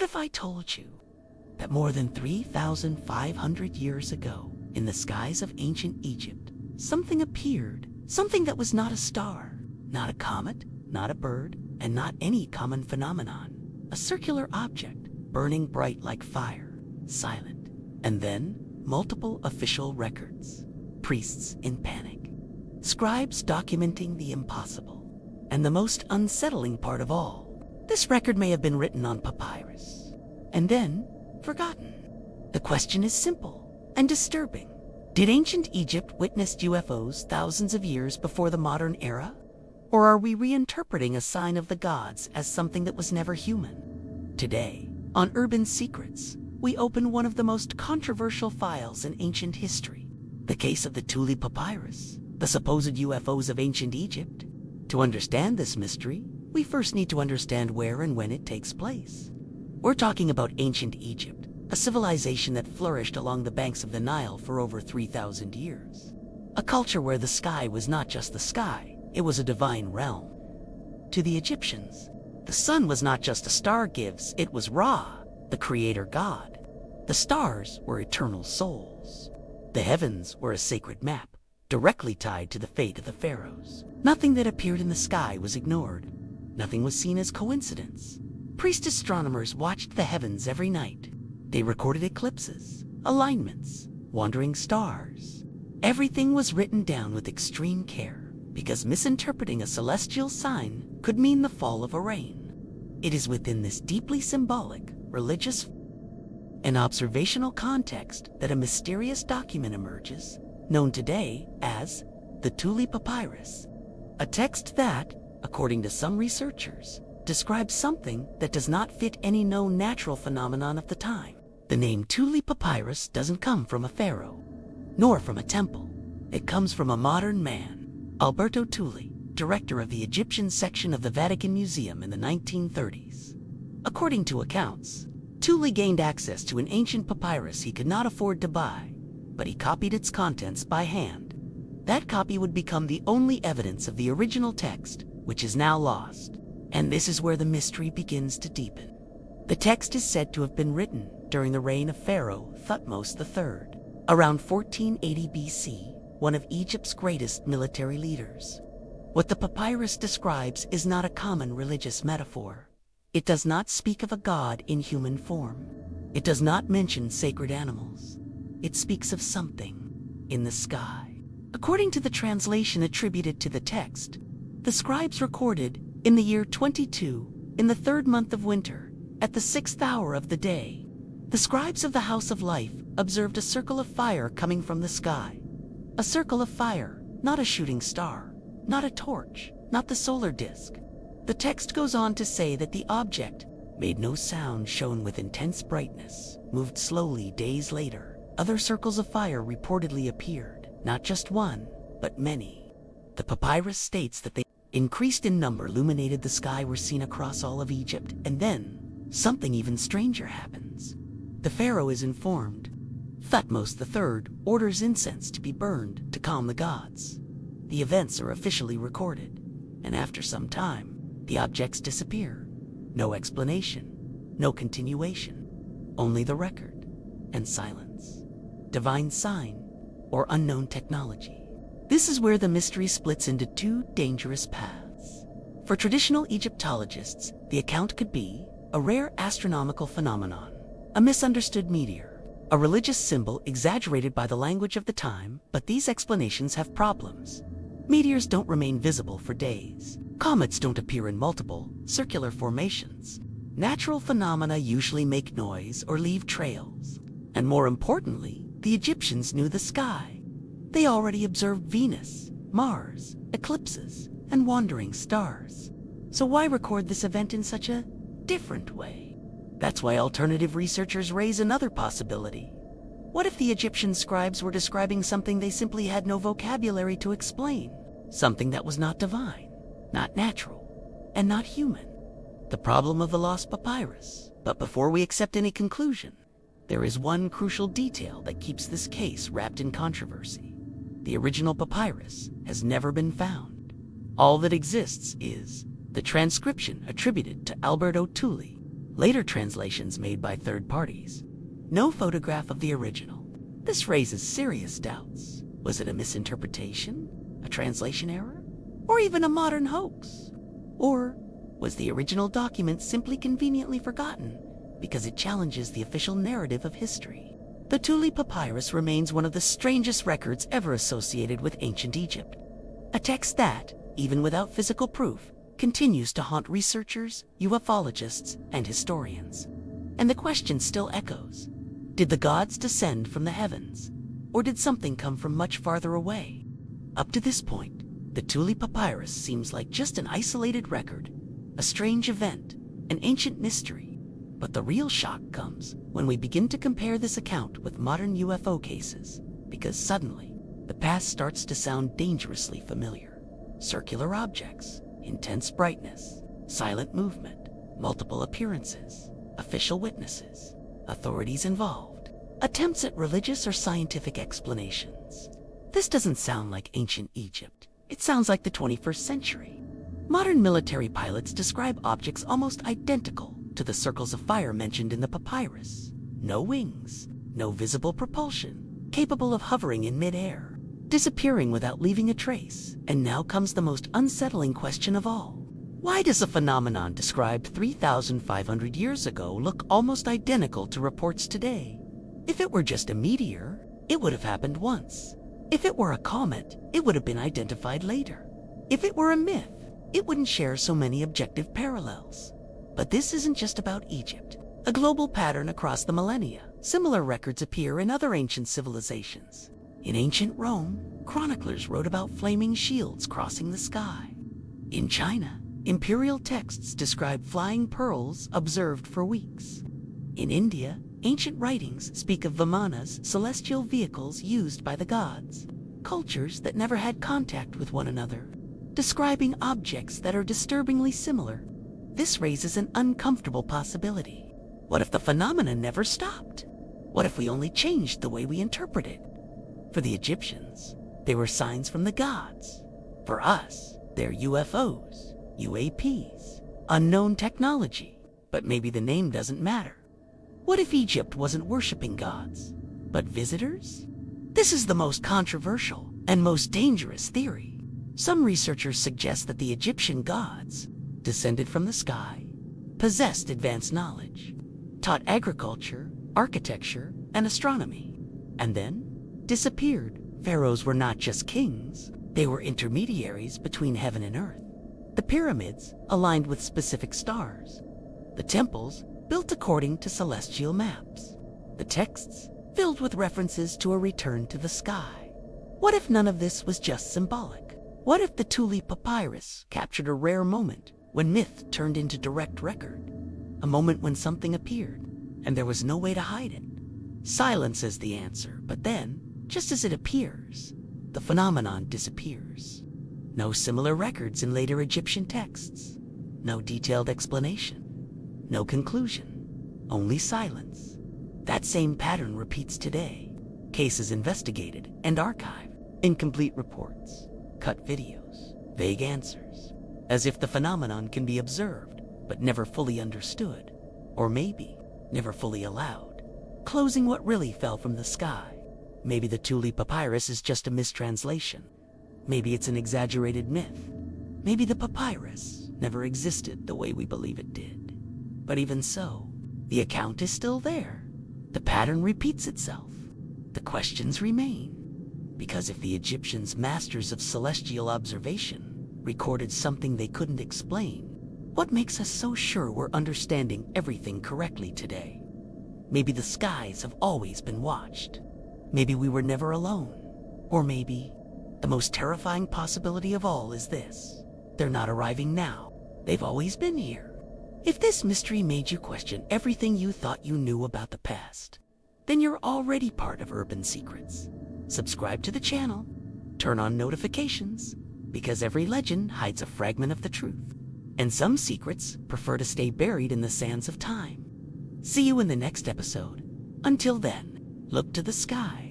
if I told you that more than 3,500 years ago, in the skies of ancient Egypt, something appeared, something that was not a star, not a comet, not a bird, and not any common phenomenon, a circular object, burning bright like fire, silent, and then multiple official records, priests in panic, scribes documenting the impossible, and the most unsettling part of all, this record may have been written on papyrus, and then forgotten. The question is simple and disturbing. Did ancient Egypt witness UFOs thousands of years before the modern era? Or are we reinterpreting a sign of the gods as something that was never human? Today, on Urban Secrets, we open one of the most controversial files in ancient history, the case of the Tulli Papyrus, the supposed UFOs of ancient Egypt. To understand this mystery, we first need to understand where and when it takes place. We're talking about ancient Egypt, a civilization that flourished along the banks of the Nile for over 3,000 years. A culture where the sky was not just the sky, it was a divine realm. To the Egyptians, the sun was not just a star gives, it was Ra, the creator god. The stars were eternal souls. The heavens were a sacred map, directly tied to the fate of the pharaohs. Nothing that appeared in the sky was ignored. Nothing was seen as coincidence. Priest astronomers watched the heavens every night. They recorded eclipses, alignments, wandering stars. Everything was written down with extreme care, because misinterpreting a celestial sign could mean the fall of a rain. It is within this deeply symbolic, religious, and observational context that a mysterious document emerges, known today as the Tulli Papyrus, a text that, according to some researchers, describes something that does not fit any known natural phenomenon of the time. The name Tulli Papyrus doesn't come from a pharaoh, nor from a temple. It comes from a modern man, Alberto Tulli, director of the Egyptian section of the Vatican Museum in the 1930s. According to accounts, Tulli gained access to an ancient papyrus he could not afford to buy, but he copied its contents by hand. That copy would become the only evidence of the original text, which is now lost. And this is where the mystery begins to deepen. The text is said to have been written during the reign of Pharaoh Thutmose III, around 1480 BC, one of Egypt's greatest military leaders. What the papyrus describes is not a common religious metaphor. It does not speak of a god in human form. It does not mention sacred animals. It speaks of something in the sky. According to the translation attributed to the text, the scribes recorded in the year 22, in the 3rd month of winter, at the 6th hour of the day, the scribes of the House of Life observed a circle of fire coming from the sky. A circle of fire, not a shooting star, not a torch, not the solar disk. The text goes on to say that the object made no sound, shone with intense brightness, moved slowly. Days later, other circles of fire reportedly appeared, not just one, but many. The papyrus states that they increased in number, illuminated the sky, were seen across all of Egypt, and then something even stranger happens. The pharaoh is informed. Thutmose III orders incense to be burned to calm the gods. The events are officially recorded, and after some time, the objects disappear. No explanation, no continuation, only the record and silence. Divine sign or unknown technology. This is where the mystery splits into two dangerous paths. For traditional Egyptologists, the account could be a rare astronomical phenomenon, a misunderstood meteor, a religious symbol exaggerated by the language of the time, but these explanations have problems. Meteors don't remain visible for days. Comets don't appear in multiple, circular formations. Natural phenomena usually make noise or leave trails. And more importantly, the Egyptians knew the sky. They already observed Venus, Mars, eclipses, and wandering stars. So why record this event in such a different way? That's why alternative researchers raise another possibility. What if the Egyptian scribes were describing something they simply had no vocabulary to explain? Something that was not divine, not natural, and not human. The problem of the lost papyrus. But before we accept any conclusion, there is one crucial detail that keeps this case wrapped in controversy. The original papyrus has never been found. All that exists is the transcription attributed to Alberto Tulli, Later translations made by third parties. No photograph of the original. This raises serious doubts. Was it a misinterpretation? A translation error? Or even a modern hoax? Or was the original document simply conveniently forgotten because it challenges the official narrative of history? The Tulli Papyrus remains one of the strangest records ever associated with ancient Egypt. A text that, even without physical proof, continues to haunt researchers, ufologists, and historians. And the question still echoes. Did the gods descend from the heavens? Or did something come from much farther away? Up to this point, the Tulli Papyrus seems like just an isolated record, a strange event, an ancient mystery. But the real shock comes when we begin to compare this account with modern UFO cases, because suddenly, the past starts to sound dangerously familiar. Circular objects, intense brightness, silent movement, multiple appearances, official witnesses, authorities involved, attempts at religious or scientific explanations. This doesn't sound like ancient Egypt. It sounds like the 21st century. Modern military pilots describe objects almost identical to the circles of fire mentioned in the papyrus. No wings, no visible propulsion, capable of hovering in midair, disappearing without leaving a trace. And now comes the most unsettling question of all. Why does a phenomenon described 3,500 years ago look almost identical to reports today? If it were just a meteor, it would have happened once. If it were a comet, it would have been identified later. If it were a myth, it wouldn't share so many objective parallels. But this isn't just about Egypt. A global pattern across the millennia. Similar records appear in other ancient civilizations. In ancient Rome, chroniclers wrote about flaming shields crossing the sky. In China, imperial texts describe flying pearls observed for weeks. In India, ancient writings speak of Vimanas, celestial vehicles used by the gods. Cultures that never had contact with one another, describing objects that are disturbingly similar. This raises an uncomfortable possibility. What if the phenomena never stopped? What if we only changed the way we interpret it? For the Egyptians, they were signs from the gods. For us, they're UFOs, UAPs, unknown technology. But maybe the name doesn't matter. What if Egypt wasn't worshiping gods, but visitors? This is the most controversial and most dangerous theory. Some researchers suggest that the Egyptian gods descended from the sky, possessed advanced knowledge, taught agriculture, architecture, and astronomy, and then disappeared. Pharaohs were not just kings, they were intermediaries between heaven and earth. The pyramids aligned with specific stars. The temples built according to celestial maps. The texts filled with references to a return to the sky. What if none of this was just symbolic? What if the Tulli Papyrus captured a rare moment when myth turned into direct record? A moment when something appeared and there was no way to hide it. Silence is the answer, but then, just as it appears, the phenomenon disappears. No similar records in later Egyptian texts. No detailed explanation. No conclusion. Only silence. That same pattern repeats today. Cases investigated and archived. Incomplete reports. Cut videos. Vague answers. As if the phenomenon can be observed, but never fully understood. Or maybe, never fully allowed. Closing what really fell from the sky. Maybe the Tulli Papyrus is just a mistranslation. Maybe it's an exaggerated myth. Maybe the papyrus never existed the way we believe it did. But even so, the account is still there. The pattern repeats itself. The questions remain. Because if the Egyptians, masters of celestial observation, recorded something they couldn't explain, what makes us so sure we're understanding everything correctly today? Maybe the skies have always been watched. Maybe we were never alone. Or maybe, the most terrifying possibility of all is this. They're not arriving now. They've always been here. If this mystery made you question everything you thought you knew about the past, then you're already part of Urban Secrets. Subscribe to the channel, turn on notifications, because every legend hides a fragment of the truth, and some secrets prefer to stay buried in the sands of time. See you in the next episode. Until then, look to the sky.